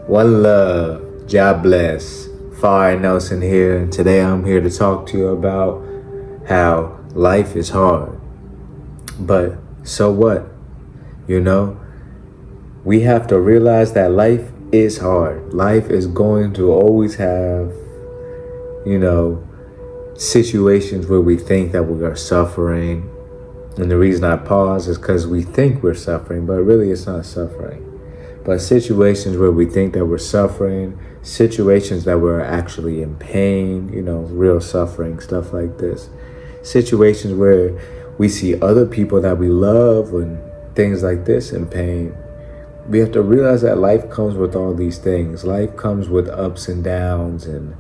One love, God bless. Fire Nelson here. Today I'm here to talk to you about how life is hard. But so what? You know, we have to realize that life is hard. Life is going to always have, situations where we think that we are suffering. And the reason I pause is because we think we're suffering, but really it's not suffering. But situations where we think that we're suffering, situations that we're actually in pain, real suffering, stuff like this. Situations where we see other people that we love and things like this in pain. We have to realize that life comes with all these things. Life comes with ups and downs, and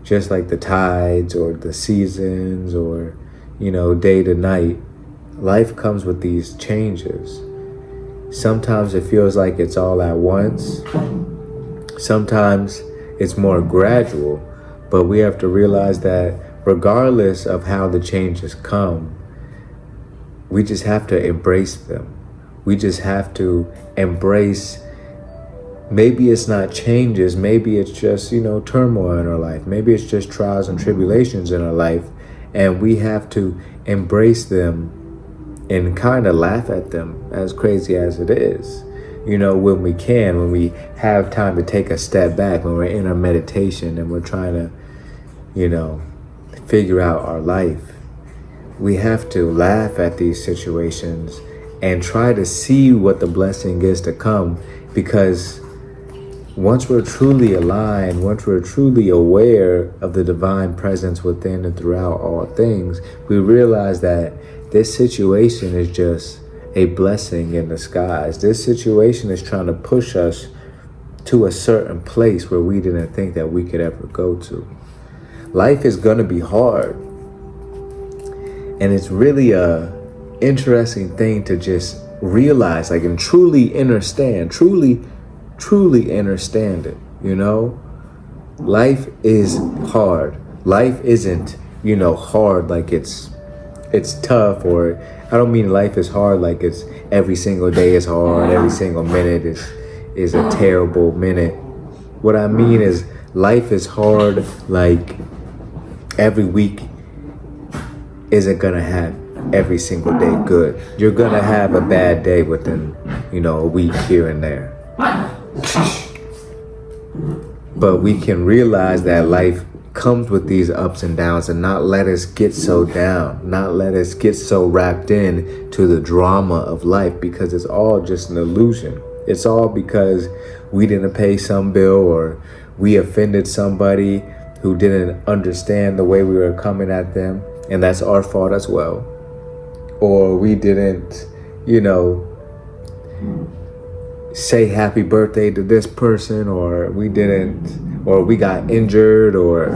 just like the tides or the seasons or, day to night, life comes with these changes. Sometimes it feels like it's all at once. Sometimes it's more gradual, but we have to realize that regardless of how the changes come, we just have to embrace them. We just have to embrace, maybe it's not changes, maybe it's just, turmoil in our life. Maybe it's just trials and tribulations in our life, and we have to embrace them and kind of laugh at them, as crazy as it is. When we have time to take a step back, when we're in our meditation and we're trying to, figure out our life, we have to laugh at these situations and try to see what the blessing is to come. Because once we're truly aligned, once we're truly aware of the divine presence within and throughout all things, we realize that this situation is just a blessing in disguise. This situation is trying to push us to a certain place where we didn't think that we could ever go to. Life is going to be hard. And it's really a interesting thing to just realize, and truly understand, truly understand it, Life is hard. Life isn't, hard like it's tough, or I don't mean life is hard like it's every single day is hard, every single minute is a terrible minute. What I mean is life is hard like every week isn't gonna have every single day good. You're gonna have a bad day within, a week here and there. But we can realize that life comes with these ups and downs, and not let us get so down, not let us get so wrapped in to the drama of life, because it's all just an illusion. It's all because we didn't pay some bill, or we offended somebody who didn't understand the way we were coming at them, and that's our fault as well. Or we didn't, say happy birthday to this person, or we got injured, or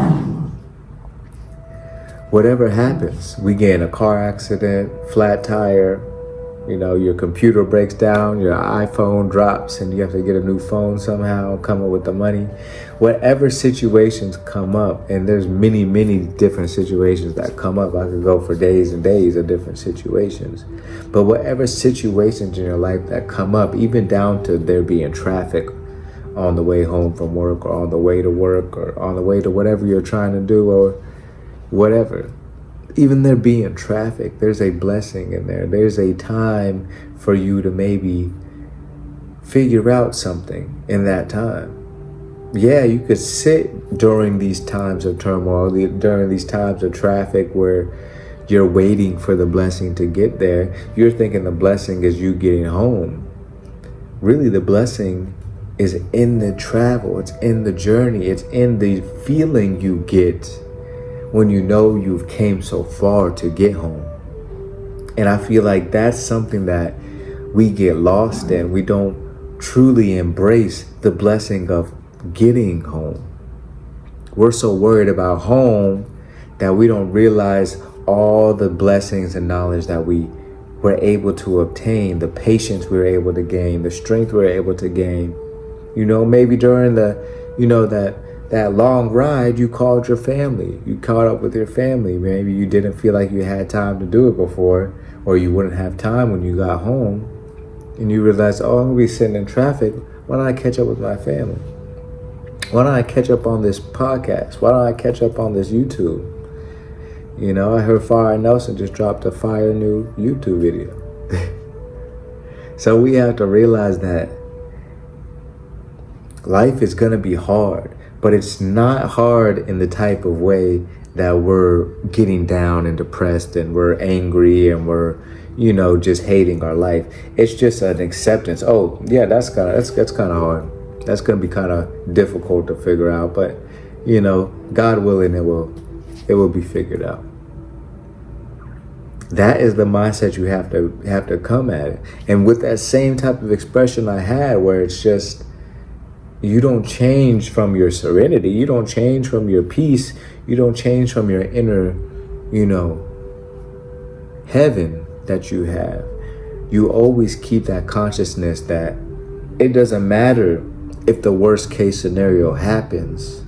whatever happens. We get in a car accident, flat tire, your computer breaks down, your iPhone drops, and you have to get a new phone somehow, come up with the money. Whatever situations come up, and there's many, many different situations that come up. I could go for days and days of different situations. But whatever situations in your life that come up, even down to there being traffic on the way home from work, or on the way to work, or on the way to whatever you're trying to do, or whatever. Even there being traffic, there's a blessing in there. There's a time for you to maybe figure out something in that time. Yeah, you could sit during these times of turmoil, during these times of traffic where you're waiting for the blessing to get there. You're thinking the blessing is you getting home. Really, the blessing is in the travel. It's in the journey. It's in the feeling you get when you know you've came so far to get home. And I feel like that's something that we get lost in. We don't truly embrace the blessing of getting home. We're so worried about home that we don't realize all the blessings and knowledge that we were able to obtain, the patience we were able to gain, the strength we were able to gain. Maybe during that long ride, you called your family. You caught up with your family. Maybe you didn't feel like you had time to do it before, or you wouldn't have time when you got home. And you realize, oh, I'm going to be sitting in traffic. Why don't I catch up with my family? Why don't I catch up on this podcast? Why don't I catch up on this YouTube? You know, I heard Fire Nelson just dropped a fire new YouTube video. So we have to realize that life is going to be hard, but it's not hard in the type of way that we're getting down and depressed and we're angry and we're, you know, just hating our life. It's just an acceptance. Oh, yeah, that's kind of hard. That's going to be kind of difficult to figure out, but you know, God willing, it will be figured out. That is the mindset you have to come at it. And with that same type of expression I had, where it's just, you don't change from your serenity, you don't change from your peace, you don't change from your inner, you know, heaven that you have. You always keep that consciousness that it doesn't matter if the worst case scenario happens.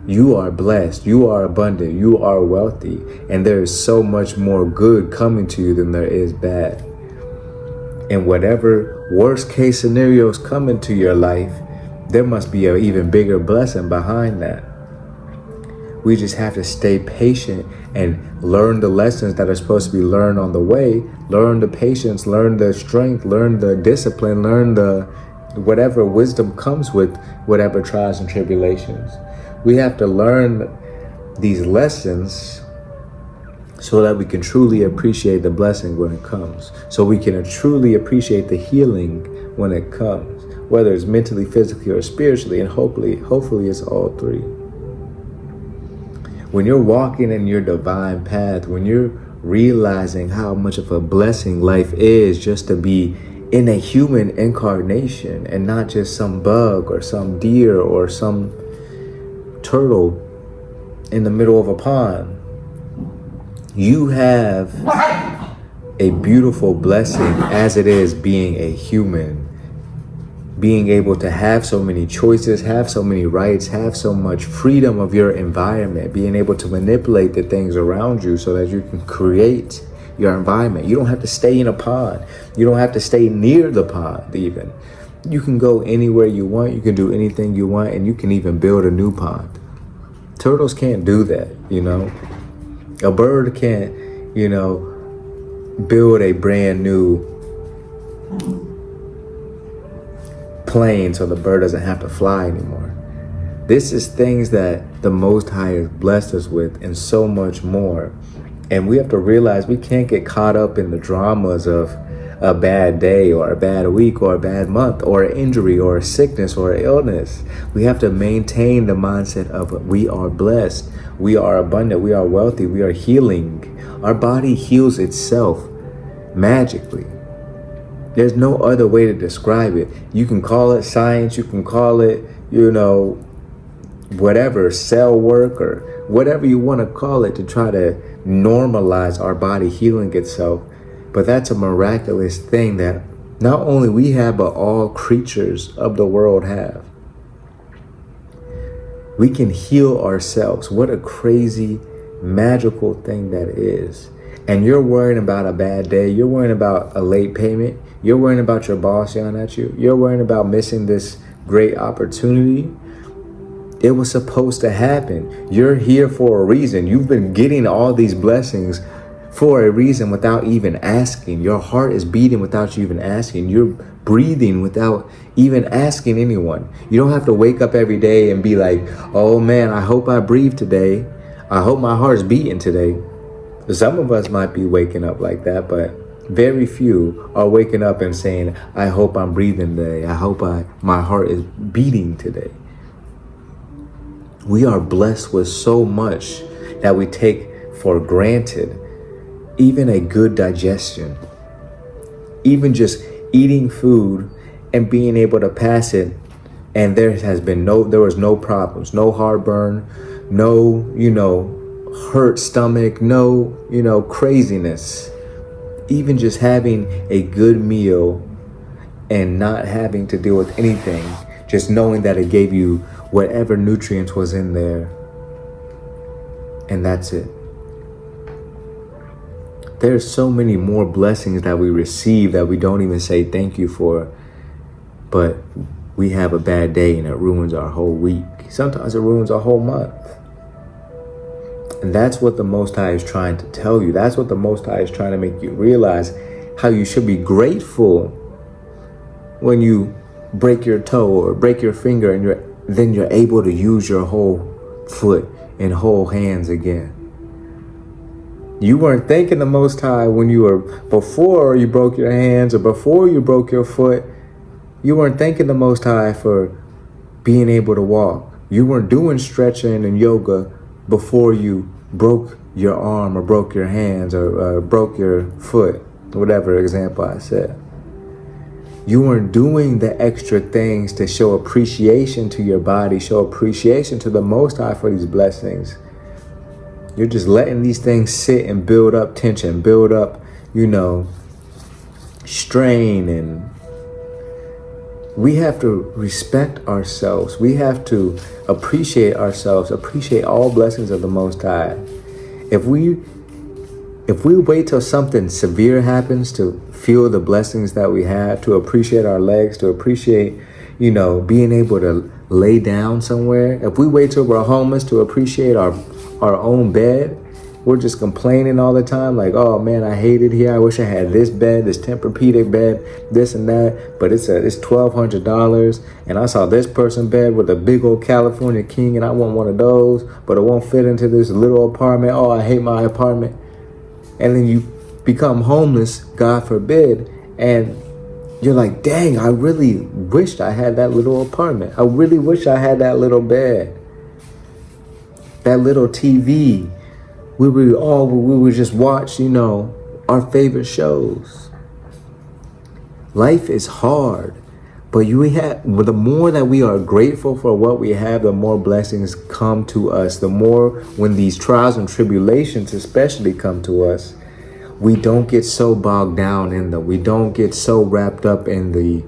You are blessed, you are abundant, you are wealthy, and there is so much more good coming to you than there is bad. And whatever worst case scenarios come into your life, there must be an even bigger blessing behind that. We just have to stay patient and learn the lessons that are supposed to be learned on the way. Learn the patience, learn the strength, learn the discipline, learn the whatever wisdom comes with whatever trials and tribulations. We have to learn these lessons so that we can truly appreciate the blessing when it comes. So we can truly appreciate the healing when it comes, whether it's mentally, physically, or spiritually, and hopefully it's all three. When you're walking in your divine path, when you're realizing how much of a blessing life is just to be in a human incarnation and not just some bug or some deer or some turtle in the middle of a pond, you have a beautiful blessing as it is being a human. Being able to have so many choices, have so many rights, have so much freedom of your environment, being able to manipulate the things around you so that you can create your environment. You don't have to stay in a pond. You don't have to stay near the pond even. You can go anywhere you want. You can do anything you want, and you can even build a new pond. Turtles can't do that, you know. A bird can't, you know, build a brand new plane so the bird doesn't have to fly anymore. This is things that the Most High has blessed us with and so much more. And we have to realize we can't get caught up in the dramas of a bad day or a bad week or a bad month or an injury or a sickness or an illness. We have to maintain the mindset of we are blessed, we are abundant, we are wealthy, we are healing. Our body heals itself magically. There's no other way to describe it. You can call it science, you can call it, you know, whatever, cell work or whatever you want to call it to try to normalize our body healing itself. But that's a miraculous thing that not only we have, but all creatures of the world have. We can heal ourselves. What a crazy, magical thing that is. And you're worrying about a bad day. You're worrying about a late payment. You're worrying about your boss yelling at you. You're worrying about missing this great opportunity. It was supposed to happen. You're here for a reason. You've been getting all these blessings for a reason without even asking. Your heart is beating without you even asking. You're breathing without even asking anyone. You don't have to wake up every day and be like, oh man, I hope I breathe today. I hope my heart's beating today. Some of us might be waking up like that, but very few are waking up and saying, I hope I'm breathing today. I hope my heart is beating today. We are blessed with so much that we take for granted. Even a good digestion, even just eating food and being able to pass it. And there was no problems, no heartburn, no, hurt stomach, no, craziness. Even just having a good meal and not having to deal with anything, just knowing that it gave you whatever nutrients was in there. And that's it. There's so many more blessings that we receive that we don't even say thank you for. But we have a bad day and it ruins our whole week. Sometimes it ruins our whole month. And that's what the Most High is trying to tell you. That's what the Most High is trying to make you realize, how you should be grateful when you break your toe or break your finger and then you're able to use your whole foot and whole hands again. You weren't thanking the Most High when before you broke your hands or before you broke your foot. You weren't thanking the Most High for being able to walk. You weren't doing stretching and yoga before you broke your arm or broke your hands or broke your foot, whatever example I said. You weren't doing the extra things to show appreciation to your body, show appreciation to the Most High for these blessings. You're just letting these things sit and build up tension, build up, strain. And we have to respect ourselves. We have to appreciate ourselves, appreciate all blessings of the Most High. If we wait till something severe happens to feel the blessings that we have, to appreciate our legs, to appreciate, being able to lay down somewhere. If we wait till we're homeless to appreciate our own bed, we're just complaining all the time. Like, oh man, I hate it here. I wish I had this bed, this Tempur-Pedic bed, this and that. But it's $1,200. And I saw this person bed with a big old California king, and I want one of those, but it won't fit into this little apartment. Oh, I hate my apartment. And then you become homeless, God forbid, and you're like, dang, I really wished I had that little apartment. I really wish I had that little bed, that little TV. We would just watch, our favorite shows. Life is hard, but the more that we are grateful for what we have, the more blessings come to us. The more, when these trials and tribulations especially come to us, we don't get so bogged down in them. We don't get so wrapped up in the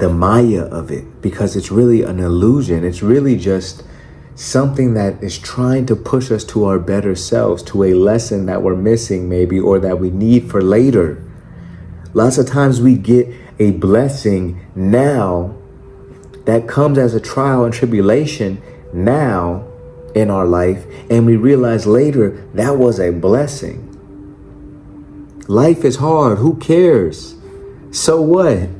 maya of it, because it's really an illusion. It's really just something that is trying to push us to our better selves, to a lesson that we're missing maybe, or that we need for later. Lots of times we get a blessing now that comes as a trial and tribulation now in our life, and we realize later that was a blessing. Life is hard. Who cares? So what?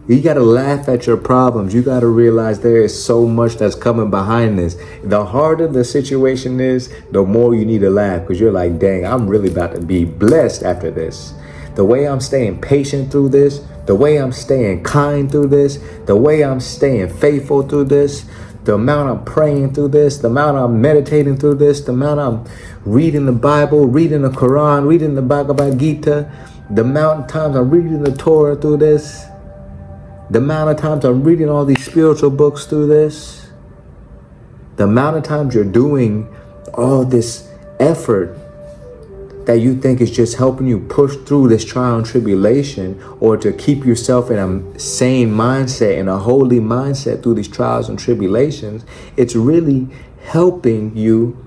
You got to laugh at your problems. You got to realize there is so much that's coming behind this. The harder the situation is, the more you need to laugh, because you're like, dang, I'm really about to be blessed after this. The way I'm staying patient through this, the way I'm staying kind through this, the way I'm staying faithful through this, the amount I'm praying through this, the amount I'm meditating through this, the amount I'm reading the Bible, reading the Quran, reading the Bhagavad Gita, the amount of times I'm reading the Torah through this, the amount of times I'm reading all these spiritual books through this, the amount of times you're doing all this effort that you think is just helping you push through this trial and tribulation, or to keep yourself in a sane mindset, in a holy mindset through these trials and tribulations, it's really helping you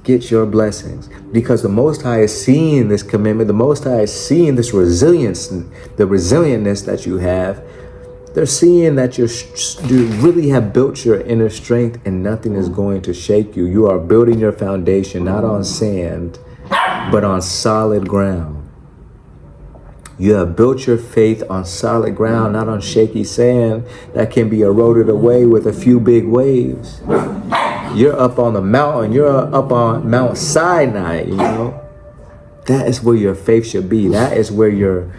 get your blessings, because the Most High is seeing this commitment. The Most High is seeing this resilience, the resilientness that you have. They're seeing that you really have built your inner strength, and nothing is going to shake you. You are building your foundation not on sand, but on solid ground. You have built your faith on solid ground, not on shaky sand that can be eroded away with a few big waves. You're up on the mountain. You're up on Mount Sinai, That is where your faith should be. That is where your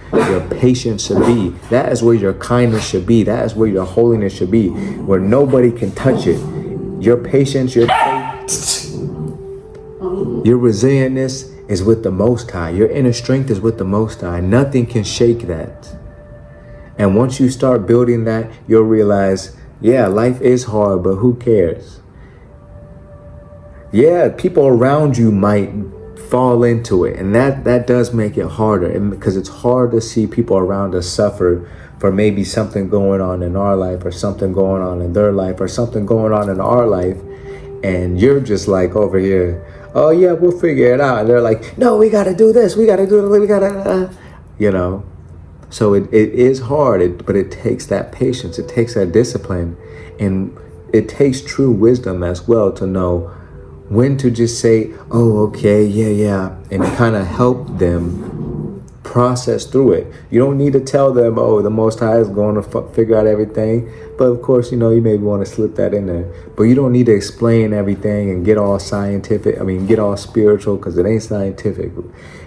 patience should be. That is where your kindness should be. That is where your holiness should be, where nobody can touch it. Your patience, your faith, your resilientness is with the Most High. Your inner strength is with the Most High. Nothing can shake that. And once you start building that, you'll realize, yeah, life is hard, but who cares? Yeah, people around you might fall into it, and that does make it harder, because it's hard to see people around us suffer for maybe something going on in our life, or something going on in their life, or something going on in our life, and you're just like over here, oh yeah, we'll figure it out. And they're like, no, we got to do this, we got to do it, we got to, So it is hard, but it takes that patience. It takes that discipline. And it takes true wisdom as well to know when to just say, oh, okay, yeah, and kind of help them process through it. You don't need to tell them, oh, the Most High is going to figure out everything. But of course, you may want to slip that in there. But you don't need to explain everything and get all scientific. Get all spiritual, because it ain't scientific.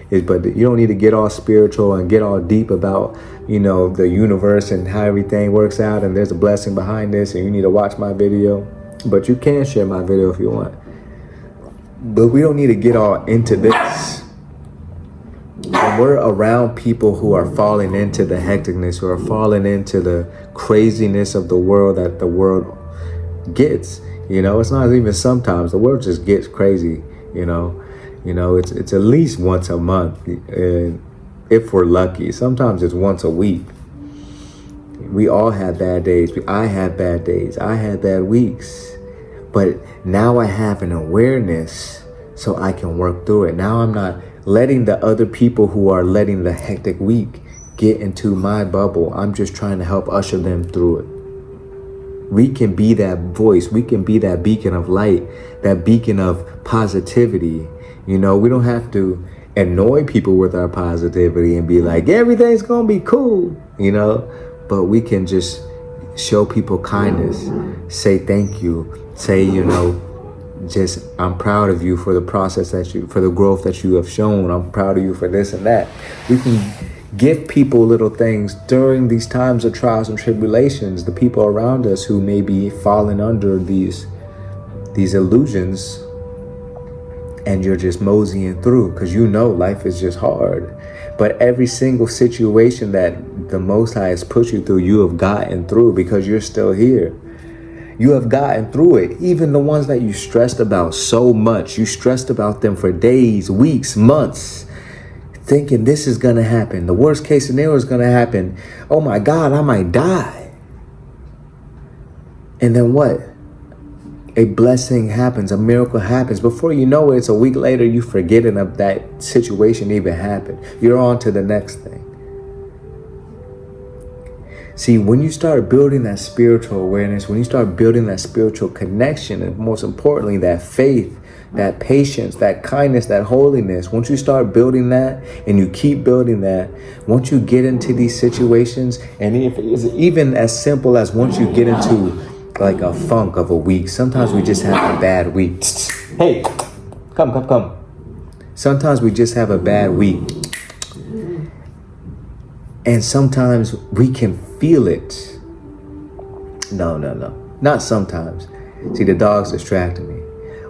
But you don't need to get all spiritual and get all deep about, the universe and how everything works out. And there's a blessing behind this, and you need to watch my video. But you can share my video if you want. But we don't need to get all into this. When we're around people who are falling into the hecticness, who are falling into the craziness of the world that the world gets, it's not even sometimes. The world just gets crazy, it's at least once a month, if we're lucky. Sometimes it's once a week. We all have bad days. I have bad days. I had bad weeks. But now I have an awareness so I can work through it. Now I'm not letting the other people who are letting the hectic week get into my bubble. I'm just trying to help usher them through it. We can be that voice. We can be that beacon of light, that beacon of positivity. We don't have to annoy people with our positivity and be like, everything's going to be cool, but we can just show people kindness, say thank you, say, just I'm proud of you for the process for the growth that you have shown. I'm proud of you for this and that. We can give people little things during these times of trials and tribulations. The people around us who may be falling under these illusions, and you're just moseying through because life is just hard. But every single situation that the Most High has put you through, you have gotten through because you're still here. You have gotten through it. Even the ones that you stressed about so much. You stressed about them for days, weeks, months, thinking this is going to happen. The worst case scenario is going to happen. Oh my God, I might die. And then what? A blessing happens, a miracle happens. Before you know it, it's a week later, you forgetting of that situation even happened. You're on to the next thing. See, when you start building that spiritual awareness, when you start building that spiritual connection, and most importantly, that faith, that patience, that kindness, that holiness, once you start building that and you keep building that, once you get into these situations, and if it's even as simple as once you get into like a funk of a week, sometimes we just have a bad week. Hey, come. Sometimes we just have a bad week. And sometimes we can feel it. No. Not sometimes. See, the dog's distracting me.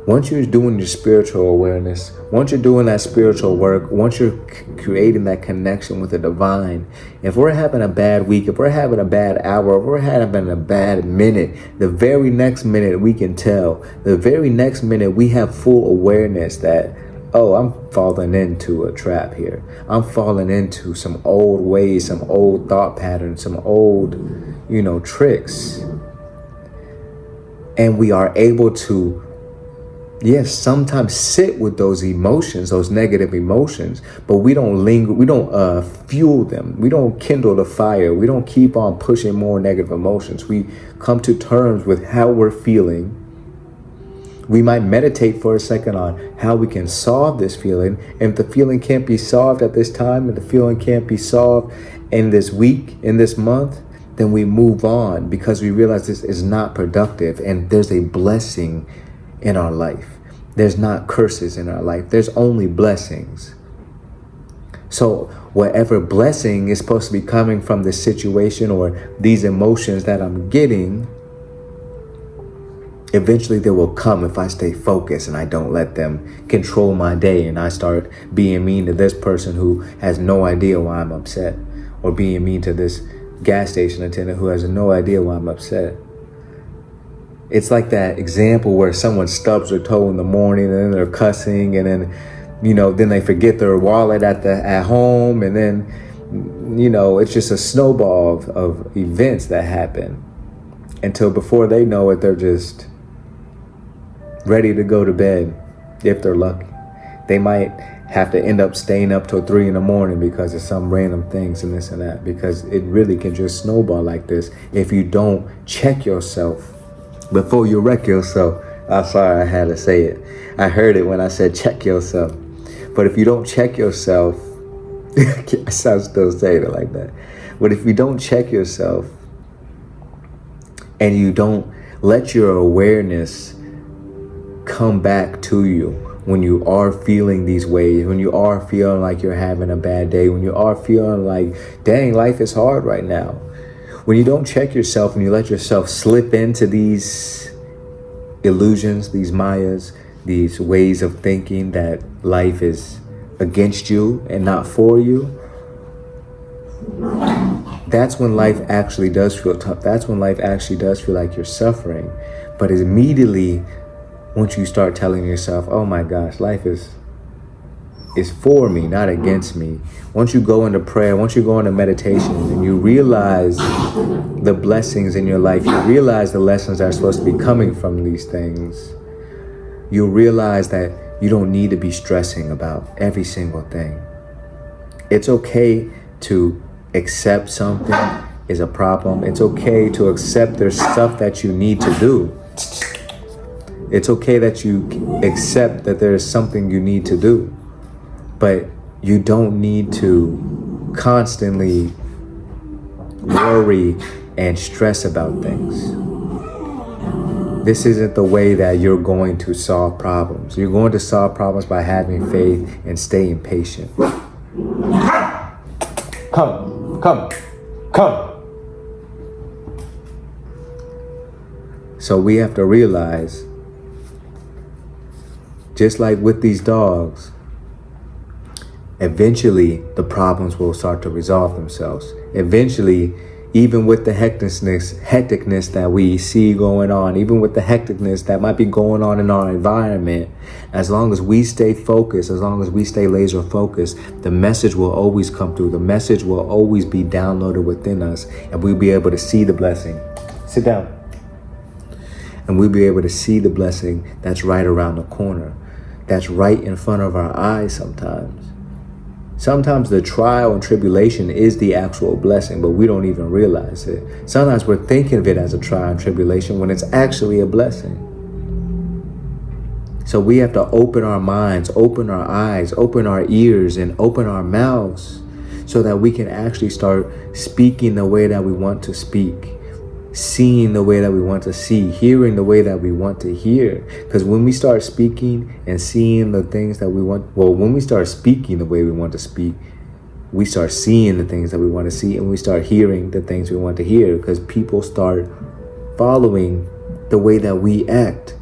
Once you're doing your spiritual awareness, once you're doing that spiritual work, once you're creating that connection with the divine, if we're having a bad week, if we're having a bad hour, if we're having a bad minute, the very next minute we can tell. The very next minute we have full awareness that, oh, I'm falling into a trap here. I'm falling into some old ways, some old thought patterns, some old, tricks. And we are able to, yes, sometimes sit with those emotions, those negative emotions, but we don't linger, we don't fuel them. We don't kindle the fire. We don't keep on pushing more negative emotions. We come to terms with how we're feeling. We might meditate for a second on how we can solve this feeling. And if the feeling can't be solved at this time, and the feeling can't be solved in this week, in this month, then we move on because we realize this is not productive and there's a blessing in our life. There's not curses in our life. There's only blessings. So whatever blessing is supposed to be coming from this situation or these emotions that I'm getting, eventually they will come if I stay focused and I don't let them control my day, and I start being mean to this person who has no idea why I'm upset, or being mean to this gas station attendant who has no idea why I'm upset. It's like that example where someone stubs their toe in the morning and then they're cussing, and then, then they forget their wallet at home, and then, it's just a snowball of events that happen until before they know it, they're just ready to go to bed if they're lucky. They might have to end up staying up till 3 a.m. because of some random things and this and that, because it really can just snowball like this if you don't check yourself before you wreck yourself. I'm sorry, I had to say it. I heard it when I said check yourself. But if you don't check yourself, I'm still saying it like that. But if you don't check yourself and you don't let your awareness come back to you when you are feeling these ways, when you are feeling like you're having a bad day, when you are feeling like, dang, life is hard right now. When you don't check yourself and you let yourself slip into these illusions, these mayas, these ways of thinking that life is against you and not for you, that's when life actually does feel tough. That's when life actually does feel like you're suffering. But immediately, once you start telling yourself, oh my gosh, life is for me, not against me. Once you go into prayer, once you go into meditation and you realize the blessings in your life, you realize the lessons that are supposed to be coming from these things, you realize that you don't need to be stressing about every single thing. It's okay to accept something is a problem. It's okay to accept there's stuff that you need to do. It's okay that you accept that there's something you need to do. But you don't need to constantly worry and stress about things. This isn't the way that you're going to solve problems. You're going to solve problems by having faith and staying patient. Come. So we have to realize, just like with these dogs, eventually the problems will start to resolve themselves. Eventually, even with the hecticness that we see going on, even with the hecticness that might be going on in our environment, as long as we stay focused, as long as we stay laser focused, the message will always come through. The message will always be downloaded within us, and we'll be able to see the blessing. Sit down. And we'll be able to see the blessing that's right around the corner, that's right in front of our eyes sometimes. Sometimes the trial and tribulation is the actual blessing, but we don't even realize it. Sometimes we're thinking of it as a trial and tribulation when it's actually a blessing. So we have to open our minds, open our eyes, open our ears, and open our mouths so that we can actually start speaking the way that we want to speak, seeing the way that we want to see, hearing the way that we want to hear. Because when we start speaking and seeing the things that we want, when we start speaking the way we want to speak, we start seeing the things that we want to see, and we start hearing the things we want to hear, because people start following the way that we act.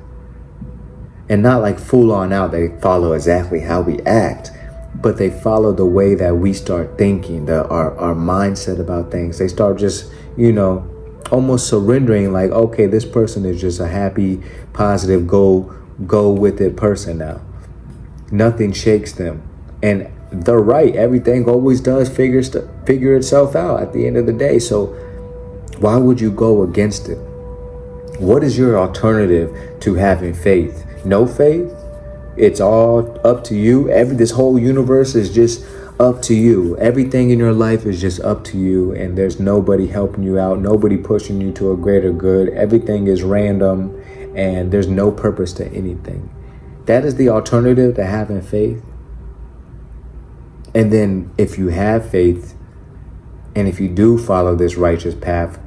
And not like full on out, they follow exactly how we act, but they follow the way that we start thinking, our mindset about things. They start just, almost surrendering, like, okay, this person is just a happy, positive, go with it person now. Nothing shakes them. And they're right. Everything always does figure itself out at the end of the day. So why would you go against it? What is your alternative to having faith? No faith? It's all up to you. This whole universe is just up to you. Everything in your life is just up to you, and there's nobody helping you out, nobody pushing you to a greater good. Everything is random, and there's no purpose to anything. That is the alternative to having faith. And then if you have faith, and if you do follow this righteous path,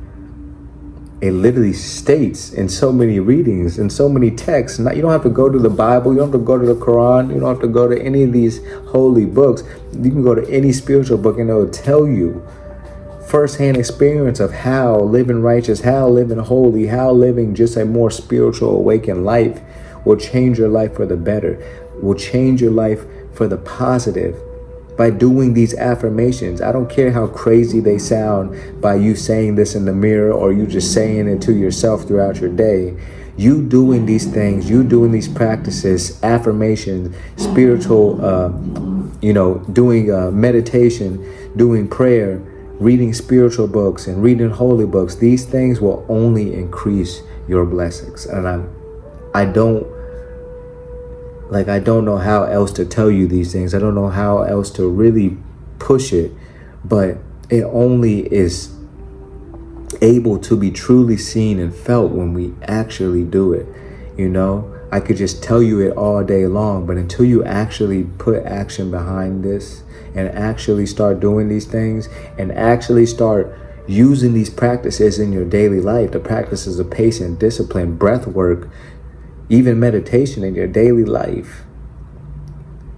it literally states in so many readings, in so many texts. You don't have to go to the Bible. You don't have to go to the Quran. You don't have to go to any of these holy books. You can go to any spiritual book and it will tell you firsthand experience of how living righteous, how living holy, how living just a more spiritual, awakened life will change your life for the better, will change your life for the positive. By doing these affirmations, I don't care how crazy they sound by you saying this in the mirror or you just saying it to yourself throughout your day. You doing these things, you doing these practices, affirmations, spiritual, doing meditation, doing prayer, reading spiritual books and reading holy books. These things will only increase your blessings. And I don't Like, I don't know how else to tell you these things. I don't know how else to really push it, but it only is able to be truly seen and felt when we actually do it. You know, I could just tell you it all day long, but until you actually put action behind this and actually start doing these things and actually start using these practices in your daily life, the practices of patience, discipline, breath work, even meditation in your daily life.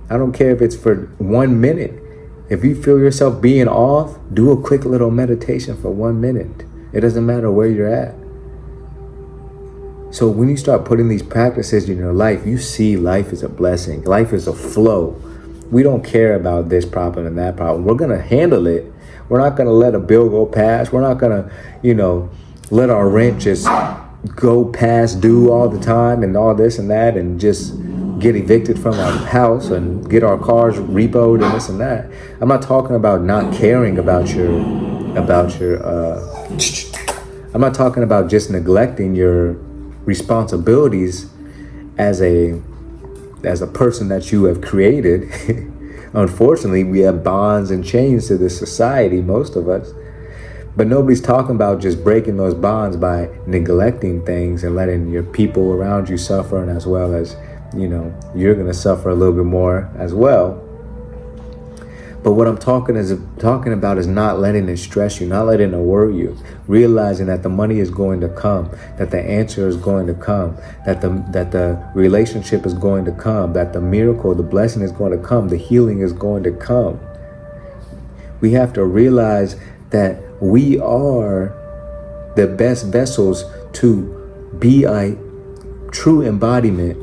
I don't care if it's for 1 minute. If you feel yourself being off, do a quick little meditation for 1 minute. It doesn't matter where you're at. So when you start putting these practices in your life, you see life is a blessing. Life is a flow. We don't care about this problem and that problem. We're going to handle it. We're not going to let a bill go past. We're not going to, let our rent just go past due all the time and all this and that and just get evicted from our house and get our cars repoed and this and that. I'm not talking about not caring about your I'm not talking about just neglecting your responsibilities as a person that you have created. Unfortunately, we have bonds and chains to this society, most of us. But nobody's talking about just breaking those bonds by neglecting things and letting your people around you suffer, and as well as, you're going to suffer a little bit more as well. But what I'm talking about is not letting it stress you, not letting it worry you, realizing that the money is going to come, that the answer is going to come, that the relationship is going to come, that the miracle, the blessing is going to come, the healing is going to come. We have to realize that we are the best vessels to be a true embodiment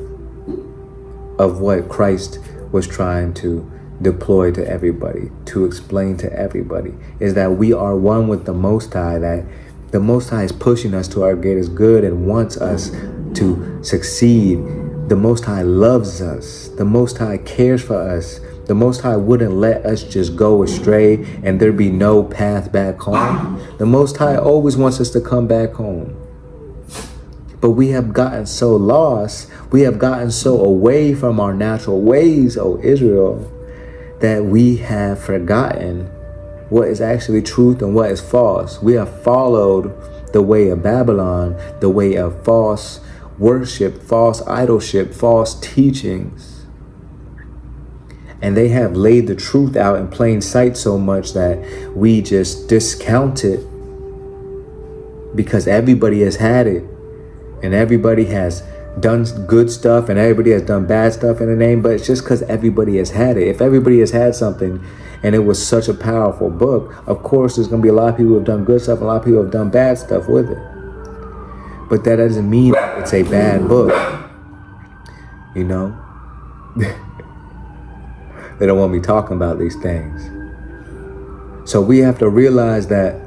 of what Christ was trying to deploy to everybody, to explain to everybody, is that we are one with the Most High, that the Most High is pushing us to our greatest good and wants us to succeed. The Most High loves us. The Most High cares for us. The Most High wouldn't let us just go astray and there be no path back home. The Most High always wants us to come back home. But we have gotten so lost, we have gotten so away from our natural ways, O Israel, that we have forgotten what is actually truth and what is false. We have followed the way of Babylon, the way of false worship, false idolship, false teachings. And they have laid the truth out in plain sight so much that we just discount it because everybody has had it and everybody has done good stuff and everybody has done bad stuff in the name, but it's just because everybody has had it. If everybody has had something and it was such a powerful book, of course there's going to be a lot of people who have done good stuff and a lot of people who have done bad stuff with it. But that doesn't mean it's a bad book. They don't want me talking about these things. So we have to realize that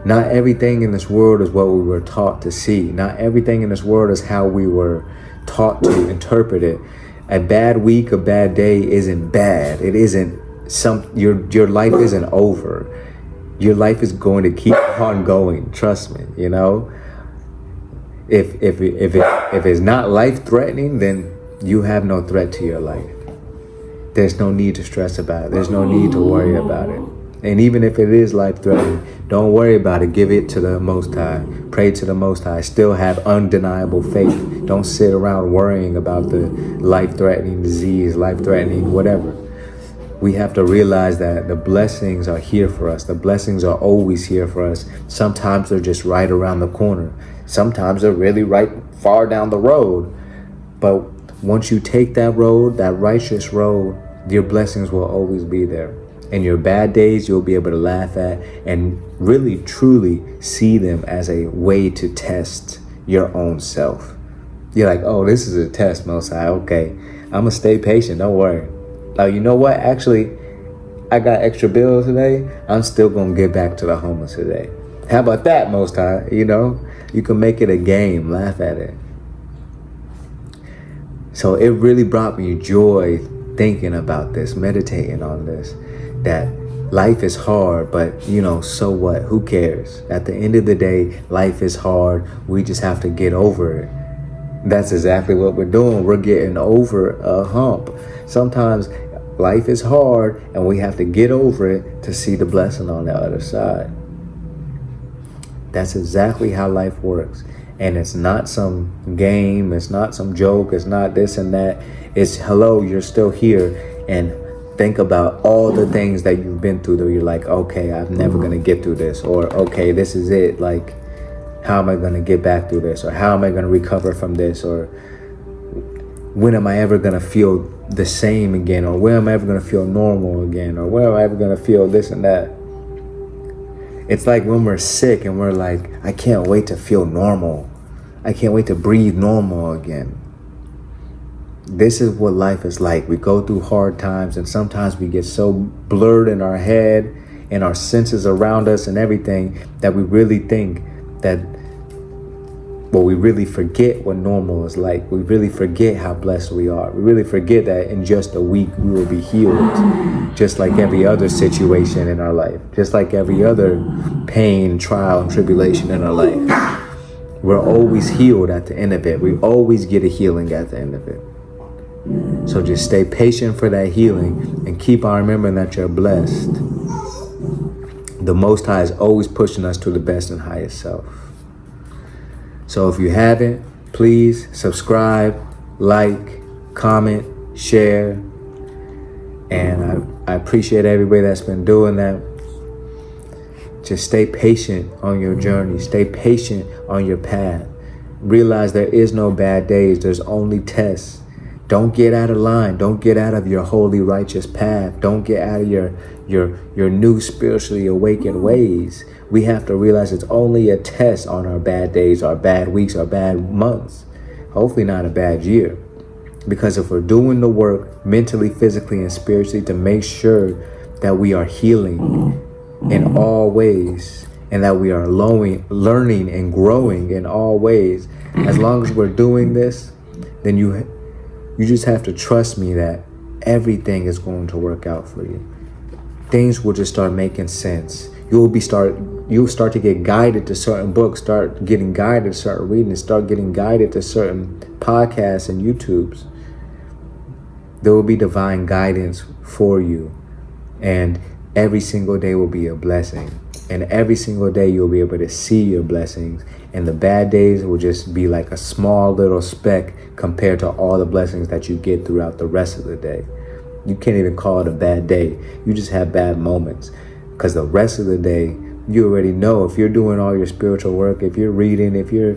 not everything in this world is what we were taught to see. Not everything in this world is how we were taught to interpret it. A bad week, a bad day isn't bad. It isn't your life isn't over. Your life is going to keep on going. Trust me, If it's not life threatening, then you have no threat to your life. There's no need to stress about it. There's no need to worry about it. And even if it is life-threatening, don't worry about it. Give it to the Most High. Pray to the Most High. Still have undeniable faith. Don't sit around worrying about the life-threatening disease, life-threatening whatever. We have to realize that the blessings are here for us. The blessings are always here for us. Sometimes they're just right around the corner. Sometimes they're really right far down the road. But once you take that road, that righteous road, your blessings will always be there. And your bad days, you'll be able to laugh at and really, truly see them as a way to test your own self. You're like, oh, this is a test, Most High. Okay, I'm going to stay patient. Don't worry. You know what? Actually, I got extra bills today. I'm still going to get back to the homeless today. How about that, Most High? You can make it a game. Laugh at it. So it really brought me joy thinking about this, meditating on this, that life is hard, but so what? Who cares? At the end of the day, life is hard. We just have to get over it. That's exactly what we're doing. We're getting over a hump. Sometimes life is hard and we have to get over it to see the blessing on the other side. That's exactly how life works. And it's not some game, it's not some joke, it's not this and that. It's hello, you're still here. And think about all the things that you've been through that you're like, okay, I'm never gonna get through this, or okay, this is it. Like, how am I gonna get back through this? Or how am I gonna recover from this? Or when am I ever gonna feel the same again? Or when am I ever gonna feel normal again? Or when am I ever gonna feel this and that? It's like when we're sick and we're like, I can't wait to feel normal. I can't wait to breathe normal again. This is what life is like. We go through hard times and sometimes we get so blurred in our head and our senses around us and everything that we really think that, well, we really forget what normal is like. We really forget how blessed we are. We really forget that in just a week we will be healed, just like every other situation in our life, just like every other pain, trial, and tribulation in our life. We're always healed at the end of it. We always get a healing at the end of it. So just stay patient for that healing and keep on remembering that you're blessed. The Most High is always pushing us to the best and highest self. So if you haven't, please subscribe, like, comment, share. And I appreciate everybody that's been doing that. Just stay patient on your journey. Stay patient on your path. Realize there is no bad days. There's only tests. Don't get out of line. Don't get out of your holy, righteous path. Don't get out of your new spiritually awakened ways. We have to realize it's only a test on our bad days, our bad weeks, our bad months. Hopefully not a bad year. Because if we're doing the work mentally, physically, and spiritually to make sure that we are healing in all ways and that we are learning and growing in all ways, as long as we're doing this, then you just have to trust me that everything is going to work out for you. Things will just start making sense. You'll start to get guided to certain books, start getting guided to certain readings, start getting guided to certain podcasts and YouTubes. There will be divine guidance for you. And every single day will be a blessing. And every single day you'll be able to see your blessings. And the bad days will just be like a small little speck compared to all the blessings that you get throughout the rest of the day. You can't even call it a bad day. You just have bad moments. Because the rest of the day, you already know if you're doing all your spiritual work, if you're reading, if you're,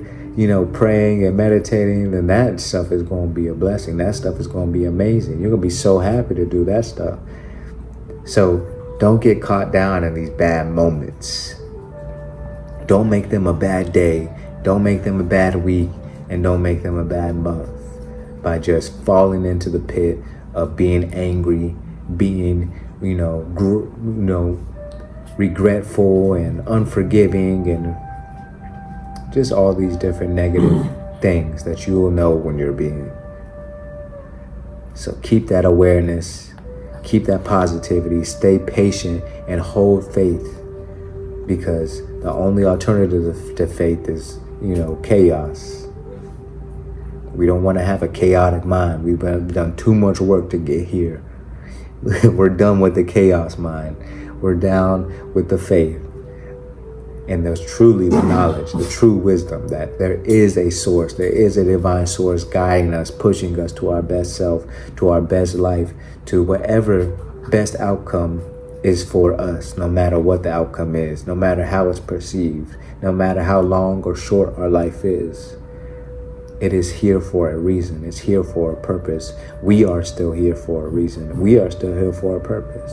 praying and meditating, then that stuff is going to be a blessing. That stuff is going to be amazing. You're going to be so happy to do that stuff. So don't get caught down in these bad moments. Don't make them a bad day. Don't make them a bad week. And don't make them a bad month by just falling into the pit of being angry, being, regretful and unforgiving and just all these different negative things that you will know when you're being. So keep that awareness, keep that positivity, stay patient and hold faith, because the only alternative to faith is, chaos. We don't want to have a chaotic mind. We've done too much work to get here. We're done with the chaos mind. We're down with the faith. And there's truly the knowledge, the true wisdom that there is a source, there is a divine source guiding us, pushing us to our best self, to our best life, to whatever best outcome is for us, no matter what the outcome is, no matter how it's perceived, no matter how long or short our life is. It is here for a reason. It's here for a purpose. We are still here for a reason. We are still here for a purpose.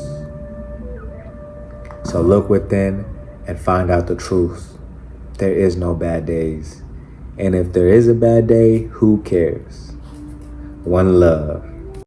So look within and find out the truth. There is no bad days. And if there is a bad day, who cares? One love.